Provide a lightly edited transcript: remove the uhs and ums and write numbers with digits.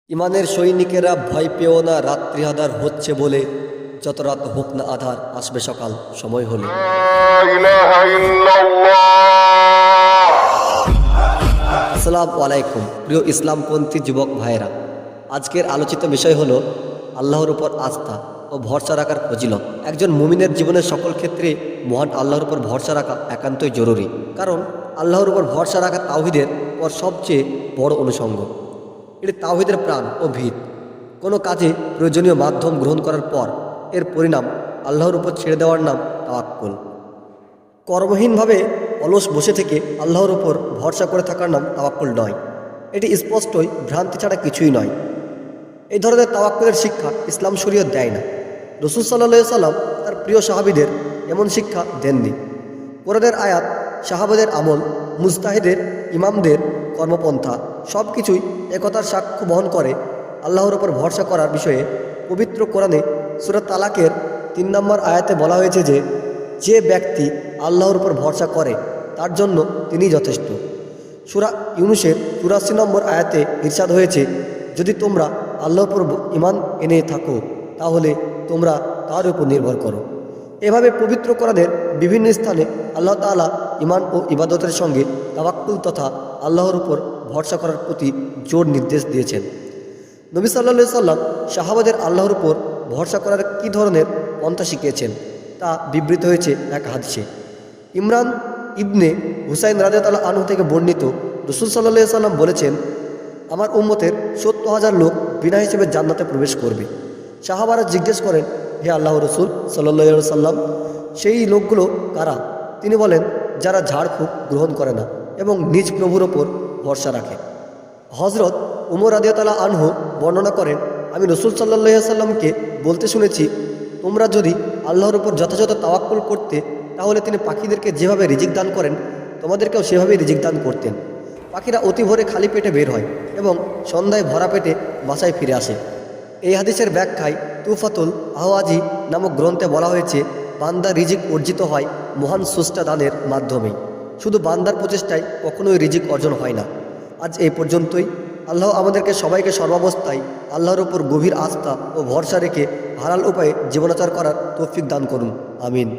ইমানের সৈনিকেরা ভয় পেও না, রাত্রি আধার হচ্ছে বলে, যত রাত হোক না আধার, আসবে সকাল সময় হলে। আসসালামু আলাইকুম প্রিয় ইসলামপন্থী যুবক ভাইয়েরা, আজকের আলোচিত বিষয় হলো আল্লাহর উপর আস্থা ও ভরসা রাখার ফজিলত। একজন মুমিনের জীবনের সকল ক্ষেত্রে মহান আল্লাহর উপর ভরসা রাখা একান্তই জরুরি, কারণ আল্লাহর উপর ভরসা রাখা তাওহীদের পর সবচেয়ে বড় অনুষঙ্গ। এটি তাওহীদের প্রাণ ও ভিত। কোনো কাজে প্রয়োজনীয় মাধ্যম গ্রহণ করার পর এর পরিণাম আল্লাহর উপর ছেড়ে দেওয়ার নাম তাওয়াক্কুল। কর্মহীনভাবে অলস বসে থেকে আল্লাহর উপর ভরসা করে থাকার নাম তাওয়াক্কুল নয়। এটি স্পষ্টই ভ্রান্তি ছাড়া কিছুই নয়। এই ধরনের তাওয়াক্কুলের শিক্ষা ইসলাম শরীয়ত দেয় না। রাসূল সাল্লাল্লাহু আলাইহি সাল্লাম তার প্রিয় সাহাবীদের এমন শিক্ষা দেননি। কোরআনের আয়াত, সাহাবাদের আমল, মুজতাহিদের ইমামদের কর্মপন্থা সব কিছুই একতার সাক্ষ্য বহন করে। আল্লাহর উপর ভরসা করার বিষয়ে পবিত্র কোরআনে সূরা তালাকের ৩ নম্বর আয়াতে বলা হয়েছে যে ব্যক্তি আল্লাহর উপর ভরসা করে তার জন্য তিনি যথেষ্ট। সূরা ইউনূসের ৮৪ নম্বর আয়াতে ইরশাদ হয়েছে, যদি তোমরা আল্লাহর উপর ঈমান এনে থাকো তাহলে তোমরা তার উপর নির্ভর করো। এভাবে পবিত্র কোরআনের বিভিন্ন স্থানে আল্লাহ তাআলা ঈমান ও ইবাদতের সঙ্গে তাওয়াক্কুল তথা আল্লাহর উপর ভরসা করার প্রতি জোর নির্দেশ দিয়েছেন। নবী সাল্লাল্লাহু আলাইহি সাল্লাম সাহাবাদের আল্লাহর উপর ভরসা করার কী ধরনের পন্থা শিখিয়েছেন তা বিবৃত হয়েছে এক হাদিসে। ইমরান ইবনে হুসাইন রাদিয়াল্লাহু আনহু থেকে বর্ণিত, রাসূল সাল্লাল্লাহু আলাইহি সাল্লাম বলেছেন, আমার উম্মতের ৭০,০০০ লোক বিনা হিসেবে জান্নাতে প্রবেশ করবে। সাহাবারা জিজ্ঞেস করেন, হে আল্লাহ রাসূল সাল্লাল্লাহু আলাইহি সাল্লাম, সেই লোকগুলো কারা? তিনি বলেন, যারা ঝাড়ফুঁক গ্রহণ করে না এবং নিজ প্রভুর ওপর ভরসা রাখে। হযরত উমর রাদিয়াল্লাহু আনহু বর্ণনা করেন, আমি রাসূল সাল্লাল্লাহু আলাইহি সাল্লামকে বলতে শুনেছি, তোমরা যদি আল্লাহর উপর যথাযথ তাওয়াক্কুল করতে তাহলে তিনি পাখিদেরকে যেভাবে রিজিক দান করেন তোমাদেরকেও সেভাবেই রিজিক দান করতেন। পাখিরা অতি ভোরে খালি পেটে বের হয় এবং সন্ধ্যায় ভরা পেটে বাসায় ফিরে আসে। এই হাদিসের ব্যাখ্যায় তুফাতুল আহওয়াজি নামক গ্রন্থে বলা হয়েছে, বান্দা রিজিক অর্জিত হয় মহান স্রষ্টা দানের মাধ্যমেই। শুধু বান্দার প্রচেষ্টায় কখনোই রিজিক অর্জন হয় না। আজ এই পর্যন্তই। আল্লাহ আমাদেরকে সবাইকে সর্বাবস্থায় আল্লাহর উপর গভীর আস্থা ও ভরসা রেখে হালাল উপায়ে জীবনাচার করার তৌফিক দান করুন। আমিন।